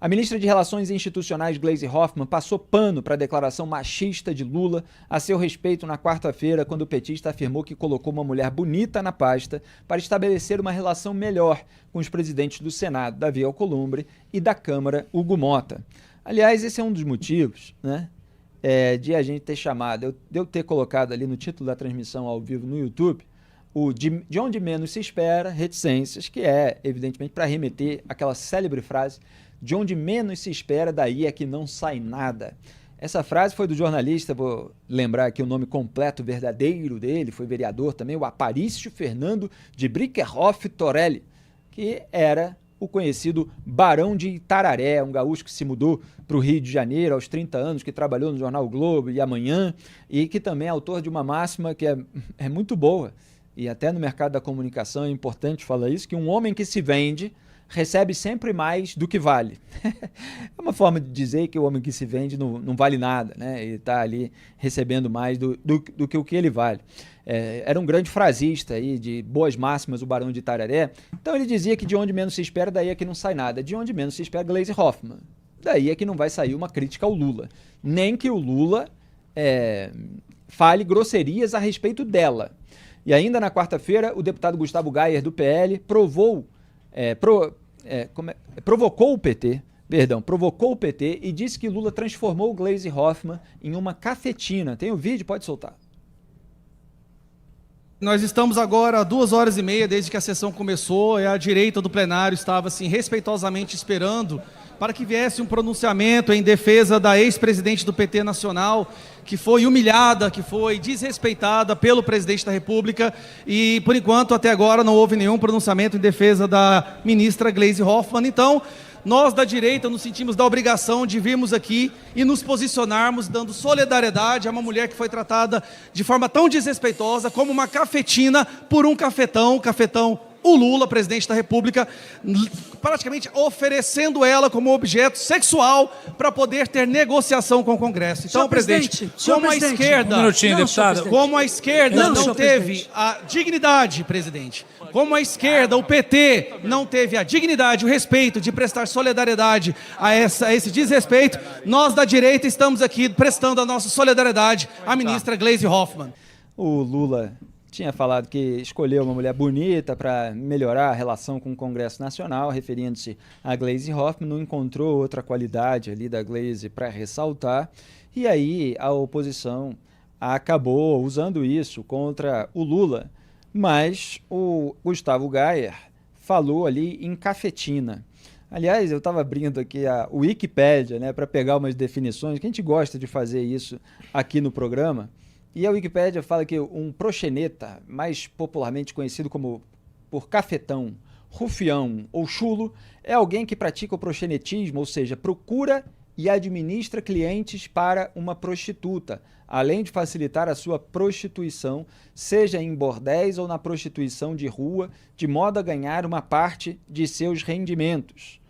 A ministra de Relações Institucionais, Gleisi Hoffmann, passou pano para a declaração machista de Lula a seu respeito na quarta-feira, quando o petista afirmou que colocou uma mulher bonita na pasta para estabelecer uma relação melhor com os presidentes do Senado, Davi Alcolumbre, e da Câmara, Hugo Mota. Aliás, esse é um dos motivos, né, de a gente ter chamado, de eu ter colocado ali no título da transmissão ao vivo no YouTube, o de onde menos se espera, reticências, que é, evidentemente, para remeter àquela célebre frase: de onde menos se espera, daí é que não sai nada. Essa frase foi do jornalista, vou lembrar aqui o nome completo verdadeiro dele, foi vereador também, o Aparício Fernando de Briquerhoff Torelli, que era o conhecido Barão de Itararé, um gaúcho que se mudou para o Rio de Janeiro aos 30 anos, que trabalhou no jornal Globo e Amanhã, e que também é autor de uma máxima que é muito boa, e até no mercado da comunicação é importante falar isso, que um homem que se vende recebe sempre mais do que vale. É uma forma de dizer que o homem que se vende não vale nada, né? Ele está ali recebendo mais do que o que ele vale. Era um grande frasista aí, de boas máximas, o Barão de Itararé. Então ele dizia que de onde menos se espera, daí é que não sai nada. De onde menos se espera, Gleisi Hoffmann. Daí é que não vai sair uma crítica ao Lula. Nem que o Lula fale grosserias a respeito dela. E ainda na quarta-feira, o deputado Gustavo Gayer, do PL, provocou o PT e disse que Lula transformou Gleisi Hoffmann em uma cafetina. Tem o vídeo? Pode soltar. Nós estamos agora há 2h30 desde que a sessão começou e a direita do plenário estava assim respeitosamente esperando para que viesse um pronunciamento em defesa da ex-presidente do PT nacional, que foi humilhada, que foi desrespeitada pelo presidente da República, e por enquanto até agora não houve nenhum pronunciamento em defesa da ministra Gleisi Hoffmann. Então nós da direita nos sentimos da obrigação de virmos aqui e nos posicionarmos dando solidariedade a uma mulher que foi tratada de forma tão desrespeitosa como uma cafetina por um cafetão, o Lula, presidente da República, praticamente oferecendo ela como objeto sexual para poder ter negociação com o Congresso. Então, presidente, como a esquerda, como a esquerda não teve a dignidade, presidente, como a esquerda, o PT, não teve a dignidade, o respeito de prestar solidariedade a esse desrespeito, nós da direita estamos aqui prestando a nossa solidariedade à ministra Gleisi Hoffmann. O Lula tinha falado que escolheu uma mulher bonita para melhorar a relação com o Congresso Nacional, referindo-se a Gleisi Hoffmann, não encontrou outra qualidade ali da Gleisi para ressaltar, e aí a oposição acabou usando isso contra o Lula, mas o Gustavo Gayer falou ali em cafetina. Aliás, eu estava abrindo aqui a Wikipédia, né, para pegar umas definições, que a gente gosta de fazer isso aqui no programa. E a Wikipédia fala que um proxeneta, mais popularmente conhecido como por cafetão, rufião ou chulo, é alguém que pratica o proxenetismo, ou seja, procura e administra clientes para uma prostituta, além de facilitar a sua prostituição, seja em bordéis ou na prostituição de rua, de modo a ganhar uma parte de seus rendimentos.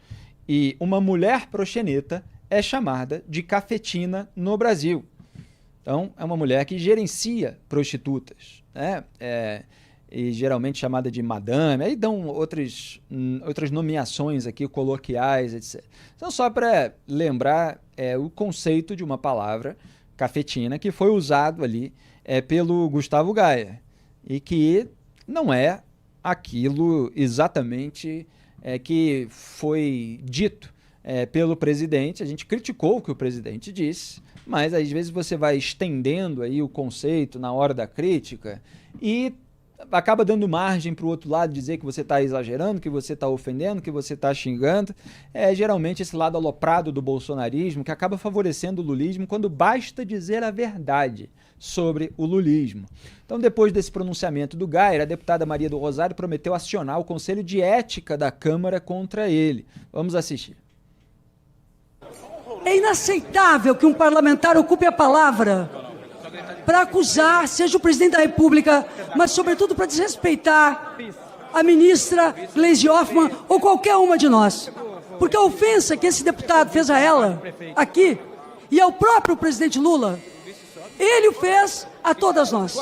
E uma mulher proxeneta é chamada de cafetina no Brasil. Então, é uma mulher que gerencia prostitutas, né? E geralmente chamada de madame, aí dão outras nomeações aqui, coloquiais, etc. Então, só para lembrar o conceito de uma palavra, cafetina, que foi usado ali pelo Gustavo Gayer, e que não é aquilo exatamente que foi dito pelo presidente. A gente criticou o que o presidente disse, mas às vezes você vai estendendo aí o conceito na hora da crítica e acaba dando margem para o outro lado dizer que você está exagerando, que você está ofendendo, que você está xingando. É geralmente esse lado aloprado do bolsonarismo que acaba favorecendo o lulismo quando basta dizer a verdade sobre o lulismo. Então, depois desse pronunciamento do Gayer, a deputada Maria do Rosário prometeu acionar o Conselho de Ética da Câmara contra ele. Vamos assistir. É inaceitável que um parlamentar ocupe a palavra para acusar, seja o presidente da República, mas sobretudo para desrespeitar a ministra Gleisi Hoffmann ou qualquer uma de nós. Porque a ofensa que esse deputado fez a ela, aqui, e ao próprio presidente Lula, ele o fez a todas nós.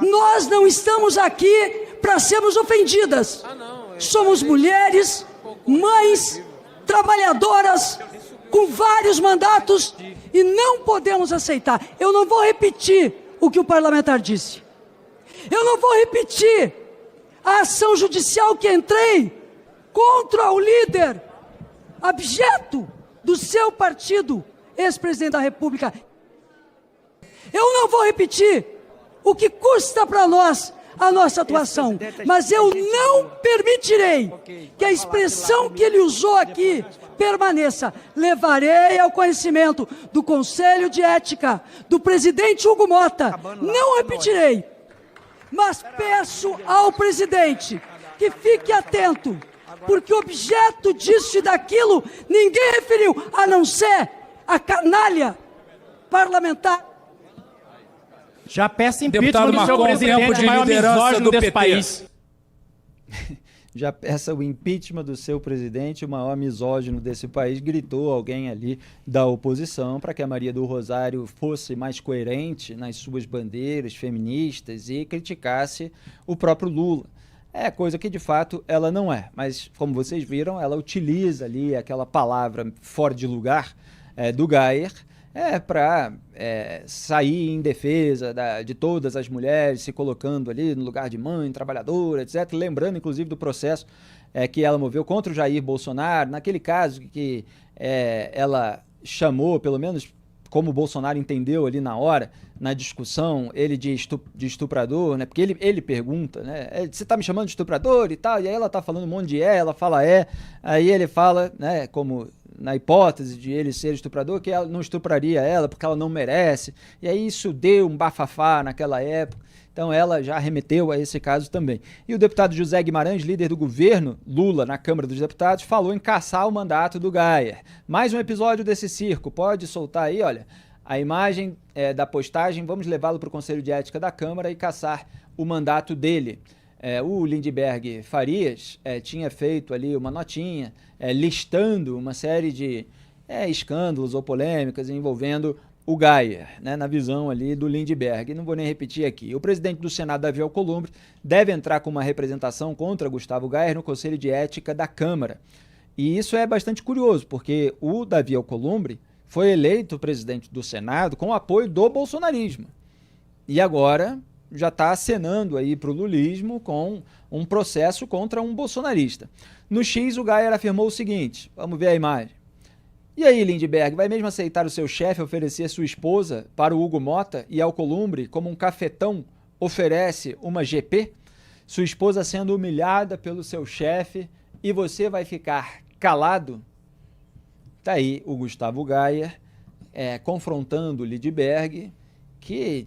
Nós não estamos aqui para sermos ofendidas. Somos mulheres, mães, trabalhadoras com vários mandatos e não podemos aceitar. Eu não vou repetir o que o parlamentar disse. Eu não vou repetir a ação judicial que entrei contra o líder abjeto do seu partido, ex-presidente da República. Eu não vou repetir o que custa para nós a nossa atuação, mas eu não permitirei que a expressão que ele usou aqui permaneça. Levarei ao conhecimento do Conselho de Ética, do presidente Hugo Mota, não repetirei, mas peço ao presidente que fique atento, porque objeto disso e daquilo ninguém referiu, a não ser a canalha parlamentar. Já peço impeachment do seu presidente, o maior misógino desse país. Já peça o impeachment do seu presidente, o maior misógino desse país, gritou alguém ali da oposição para que a Maria do Rosário fosse mais coerente nas suas bandeiras feministas e criticasse o próprio Lula. É coisa que de fato ela não é, mas como vocês viram, ela utiliza ali aquela palavra fora de lugar do Geyer, para sair em defesa de todas as mulheres, se colocando ali no lugar de mãe, trabalhadora, etc. Lembrando, inclusive, do processo que ela moveu contra o Jair Bolsonaro, naquele caso que ela chamou, pelo menos como o Bolsonaro entendeu ali na hora, na discussão, ele de estuprador, né? Porque ele pergunta, né? Você tá me chamando de estuprador e tal? E aí ela tá falando um monte de ela fala aí ele fala, né, como na hipótese de ele ser estuprador, que ela não estupraria ela porque ela não merece. E aí isso deu um bafafá naquela época. Então ela já remeteu a esse caso também. E o deputado José Guimarães, líder do governo Lula na Câmara dos Deputados, falou em cassar o mandato do Geyer. Mais um episódio desse circo. Pode soltar aí, olha, a imagem da postagem. Vamos levá-lo para o Conselho de Ética da Câmara e cassar o mandato dele. O Lindbergh Farias tinha feito ali uma notinha listando uma série de escândalos ou polêmicas envolvendo o Geyer, né, na visão ali do Lindbergh. Não vou nem repetir aqui. O presidente do Senado, Davi Alcolumbre, deve entrar com uma representação contra Gustavo Geyer no Conselho de Ética da Câmara. E isso é bastante curioso, porque o Davi Alcolumbre foi eleito presidente do Senado com o apoio do bolsonarismo. E agora já está acenando aí para o lulismo com um processo contra um bolsonarista. No X, o Geyer afirmou o seguinte, vamos ver a imagem. E aí, Lindbergh, vai mesmo aceitar o seu chefe oferecer sua esposa para o Hugo Mota e Alcolumbre como um cafetão oferece uma GP? Sua esposa sendo humilhada pelo seu chefe e você vai ficar calado? Tá aí o Gustavo Geyer confrontando o Lindbergh, que,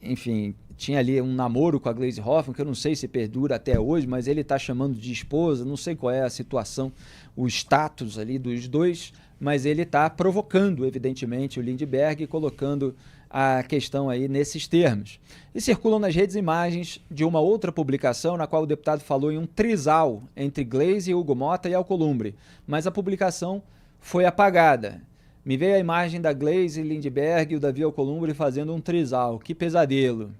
enfim, tinha ali um namoro com a Gleisi Hoffmann, que eu não sei se perdura até hoje, mas ele está chamando de esposa, não sei qual é a situação, o status ali dos dois, mas ele está provocando, evidentemente, o Lindbergh, colocando a questão aí nesses termos. E circulam nas redes imagens de uma outra publicação na qual o deputado falou em um trisal entre Gleisi, Hugo Mota e Alcolumbre, mas a publicação foi apagada. Me veio a imagem da Gleisi, Lindbergh e o Davi Alcolumbre fazendo um trisal. Que pesadelo.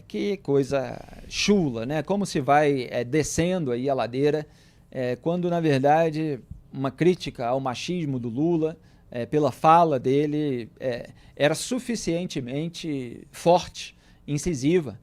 Que coisa chula, né? Como se vai descendo aí a ladeira, quando, na verdade, uma crítica ao machismo do Lula, pela fala dele, era suficientemente forte, incisiva.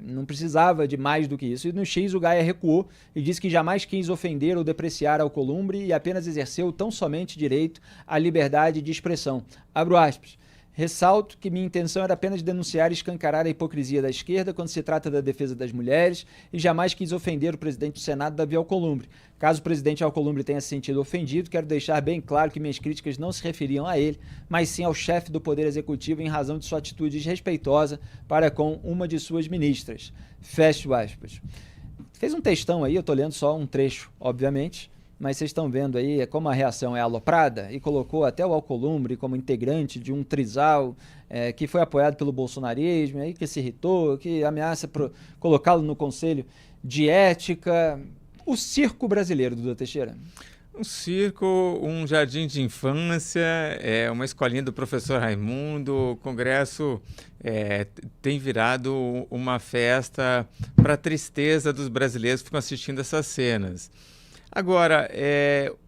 Não precisava de mais do que isso. E no X o Geyer recuou e disse que jamais quis ofender ou depreciar Alcolumbre e apenas exerceu tão somente direito à liberdade de expressão. Abro aspas. Ressalto que minha intenção era apenas denunciar e escancarar a hipocrisia da esquerda quando se trata da defesa das mulheres e jamais quis ofender o presidente do Senado, Davi Alcolumbre. Caso o presidente Alcolumbre tenha se sentido ofendido, quero deixar bem claro que minhas críticas não se referiam a ele, mas sim ao chefe do Poder Executivo em razão de sua atitude desrespeitosa para com uma de suas ministras. Fecho aspas. Fez um textão aí, eu estou lendo só um trecho, obviamente, mas vocês estão vendo aí como a reação é aloprada e colocou até o Alcolumbre como integrante de um trisal que foi apoiado pelo bolsonarismo, aí que se irritou, que ameaça colocá-lo no Conselho de Ética. O circo brasileiro, Duda Teixeira. Um circo, um jardim de infância, uma escolinha do professor Raimundo. O Congresso tem virado uma festa para a tristeza dos brasileiros que ficam assistindo essas cenas. Agora,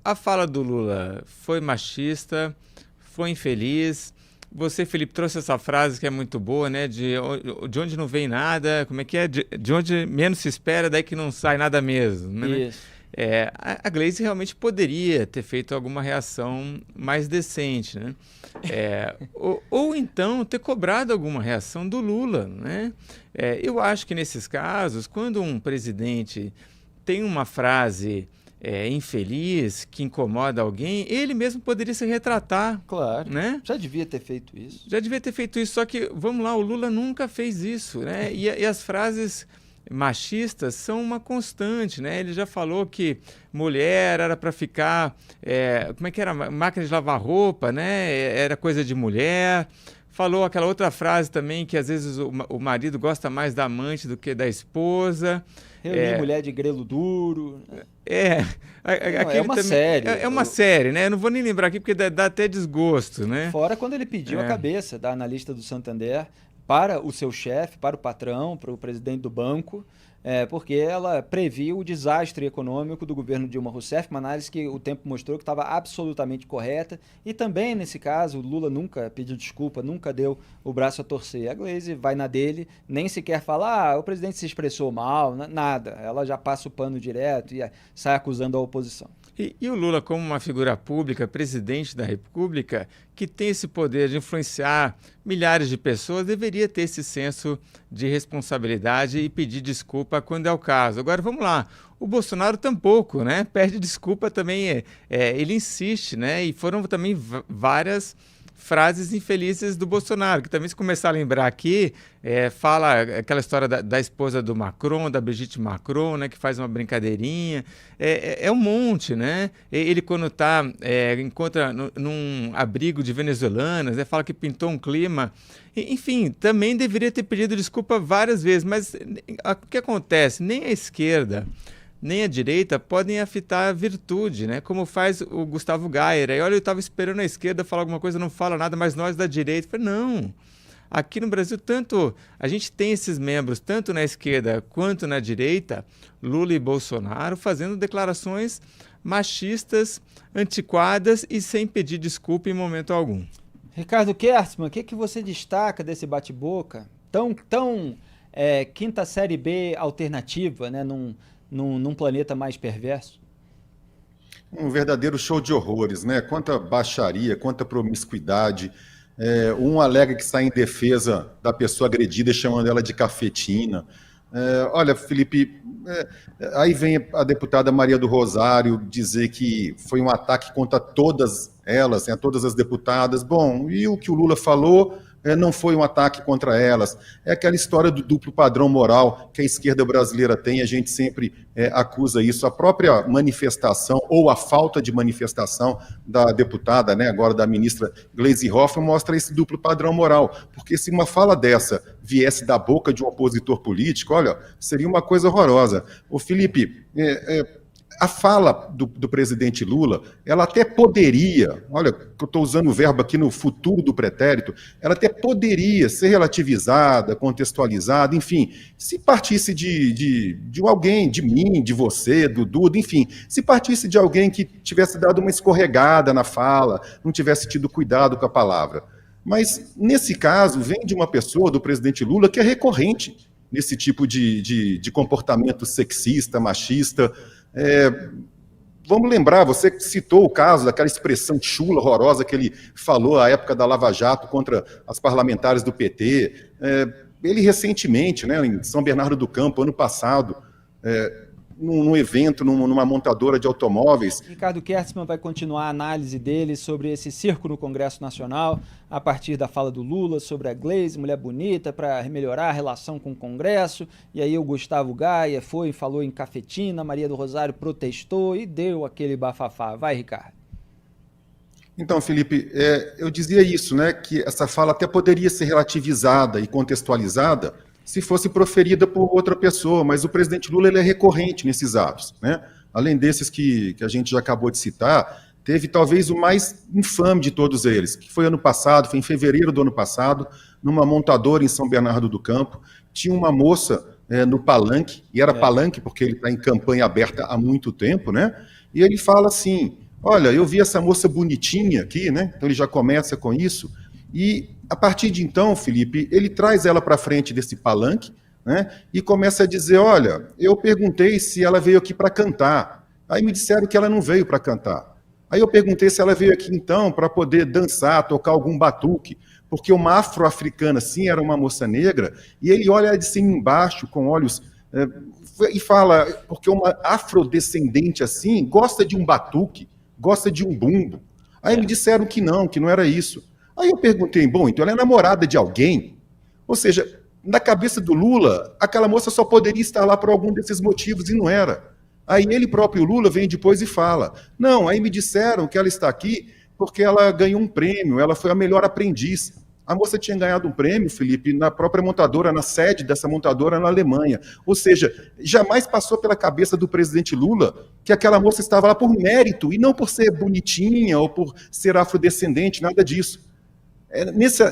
a fala do Lula foi machista, foi infeliz. Você, Felipe, trouxe essa frase que é muito boa, né? De onde não vem nada, como é que é? De onde menos se espera, daí que não sai nada mesmo, né? Isso. A Gleisi realmente poderia ter feito alguma reação mais decente, né? Ou então ter cobrado alguma reação do Lula, né? Eu acho que nesses casos, quando um presidente tem uma frase infeliz, que incomoda alguém, ele mesmo poderia se retratar. Claro, né? Já devia ter feito isso. Já devia ter feito isso, só que, vamos lá, o Lula nunca fez isso, né? E as frases machistas são uma constante, né? Ele já falou que mulher era para ficar, como é que era? Máquina de lavar roupa, né? Era coisa de mulher. Falou aquela outra frase também, que às vezes o marido gosta mais da amante do que da esposa. Reunir mulher de grelo duro. É uma também, série. É uma série, né? Eu não vou nem lembrar aqui porque dá até desgosto, né? Fora quando ele pediu a cabeça da analista do Santander para o seu chefe, para o patrão, para o presidente do banco, porque ela previu o desastre econômico do governo Dilma Rousseff, uma análise que o tempo mostrou que estava absolutamente correta. E também, nesse caso, o Lula nunca pediu desculpa, nunca deu o braço a torcer. A Gleisi vai na dele, nem sequer fala, o presidente se expressou mal, nada. Ela já passa o pano direto e sai acusando a oposição. E o Lula, como uma figura pública, presidente da República, que tem esse poder de influenciar milhares de pessoas, deveria ter esse senso de responsabilidade e pedir desculpa quando é o caso. Agora, vamos lá. O Bolsonaro tampouco, né? Pede desculpa também, ele insiste, né? E foram também várias frases infelizes do Bolsonaro, que também, se começar a lembrar aqui, fala aquela história da esposa do Macron, da Brigitte Macron, né, que faz uma brincadeirinha, um monte, né? Ele, quando encontra num abrigo de venezuelanas, fala que pintou um clima, enfim, também deveria ter pedido desculpa várias vezes, mas o que acontece? Nem a esquerda nem a direita podem afitar a virtude, né? Como faz o Gustavo Gayer. Aí, olha, eu estava esperando a esquerda falar alguma coisa, não fala nada, mas nós da direita. Eu falei, não. Aqui no Brasil, a gente tem esses membros, tanto na esquerda quanto na direita, Lula e Bolsonaro, fazendo declarações machistas, antiquadas e sem pedir desculpa em momento algum. Ricardo Kertzmann, o que você destaca desse bate-boca? Tão quinta série B alternativa, né? Num planeta mais perverso? Um verdadeiro show de horrores, né? Quanta baixaria, quanta promiscuidade. Um alega que sai em defesa da pessoa agredida, chamando ela de cafetina. Olha, Felipe, aí vem a deputada Maria do Rosário dizer que foi um ataque contra todas elas, né, todas as deputadas. Bom, e o que o Lula falou não foi um ataque contra elas. É aquela história do duplo padrão moral que a esquerda brasileira tem, a gente sempre acusa isso. A própria manifestação, ou a falta de manifestação da deputada, né, agora da ministra Gleisi Hoffmann, mostra esse duplo padrão moral. Porque se uma fala dessa viesse da boca de um opositor político, olha, seria uma coisa horrorosa. Ô Felipe, a fala do presidente Lula, ela até poderia, olha, eu estou usando o verbo aqui no futuro do pretérito, ela até poderia ser relativizada, contextualizada, enfim, se partisse de alguém, de mim, de você, do Duda, enfim, se partisse de alguém que tivesse dado uma escorregada na fala, não tivesse tido cuidado com a palavra. Mas, nesse caso, vem de uma pessoa, do presidente Lula, que é recorrente nesse tipo de comportamento sexista, machista. Vamos lembrar, você citou o caso daquela expressão chula, horrorosa que ele falou à época da Lava Jato contra as parlamentares do PT. Ele recentemente, né, em São Bernardo do Campo, ano passado, num evento, numa montadora de automóveis. Ricardo Kertzmann vai continuar a análise dele sobre esse circo no Congresso Nacional, a partir da fala do Lula sobre a Gleisi, mulher bonita, para melhorar a relação com o Congresso. E aí o Gustavo Gaia foi e falou em cafetina, Maria do Rosário protestou e deu aquele bafafá. Vai, Ricardo. Então, Felipe, eu dizia isso, né, que essa fala até poderia ser relativizada e contextualizada se fosse proferida por outra pessoa, mas o presidente Lula ele é recorrente nesses atos, né? Além desses que a gente já acabou de citar, teve talvez o mais infame de todos eles, que foi ano passado, foi em fevereiro do ano passado, numa montadora em São Bernardo do Campo, tinha uma moça no palanque, e era palanque porque ele está em campanha aberta há muito tempo, né? e ele fala assim, olha, eu vi essa moça bonitinha aqui, né? Então ele já começa com isso, e a partir de então, Felipe, ele traz ela para frente desse palanque, né? E começa a dizer, olha, eu perguntei se ela veio aqui para cantar, aí me disseram que ela não veio para cantar. Aí eu perguntei se ela veio aqui então para poder dançar, tocar algum batuque, porque uma afro-africana, sim, era uma moça negra, e ele olha de cima embaixo, com olhos, e fala, porque uma afrodescendente assim gosta de um batuque, gosta de um bumbo. Aí me disseram que não era isso. Aí eu perguntei, bom, então ela é namorada de alguém? Ou seja, na cabeça do Lula, aquela moça só poderia estar lá por algum desses motivos, e não era. Aí ele próprio, Lula, vem depois e fala, não, aí me disseram que ela está aqui porque ela ganhou um prêmio, ela foi a melhor aprendiz. A moça tinha ganhado um prêmio, Felipe, na própria montadora, na sede dessa montadora na Alemanha. Ou seja, jamais passou pela cabeça do presidente Lula que aquela moça estava lá por mérito, e não por ser bonitinha ou por ser afrodescendente, nada disso.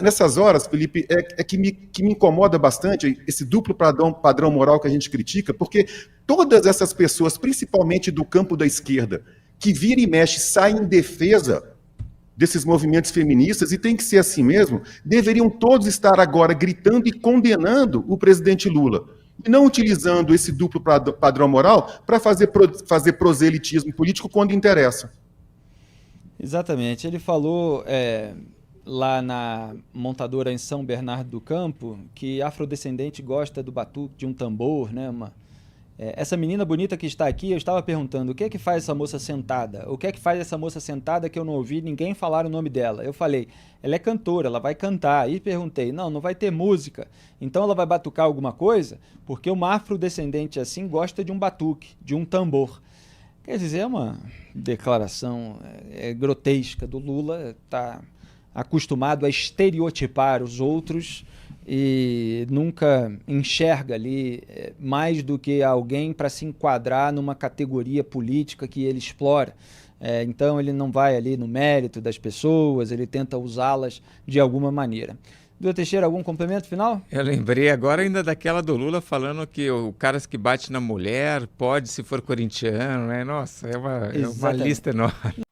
Nessas horas, Felipe, que me incomoda bastante esse duplo padrão moral que a gente critica, porque todas essas pessoas, principalmente do campo da esquerda, que vira e mexe, saem em defesa desses movimentos feministas, e tem que ser assim mesmo, deveriam todos estar agora gritando e condenando o presidente Lula, e não utilizando esse duplo padrão moral para fazer proselitismo político quando interessa. Exatamente. Ele falou lá na montadora em São Bernardo do Campo que afrodescendente gosta do batuque, de um tambor, né? Essa menina bonita que está aqui, eu estava perguntando o que é que faz essa moça sentada? O que é que faz essa moça sentada que eu não ouvi ninguém falar o nome dela? Eu falei, ela é cantora, ela vai cantar. Aí perguntei, não vai ter música, então ela vai batucar alguma coisa? Porque uma afrodescendente assim gosta de um batuque, de um tambor. Quer dizer, é uma declaração grotesca do Lula, está acostumado a estereotipar os outros e nunca enxerga ali mais do que alguém para se enquadrar numa categoria política que ele explora. Então ele não vai ali no mérito das pessoas, ele tenta usá-las de alguma maneira. Doutor Teixeira, algum complemento final? Eu lembrei agora ainda daquela do Lula falando que o cara que bate na mulher pode, se for corintiano, né? Nossa, é uma lista enorme.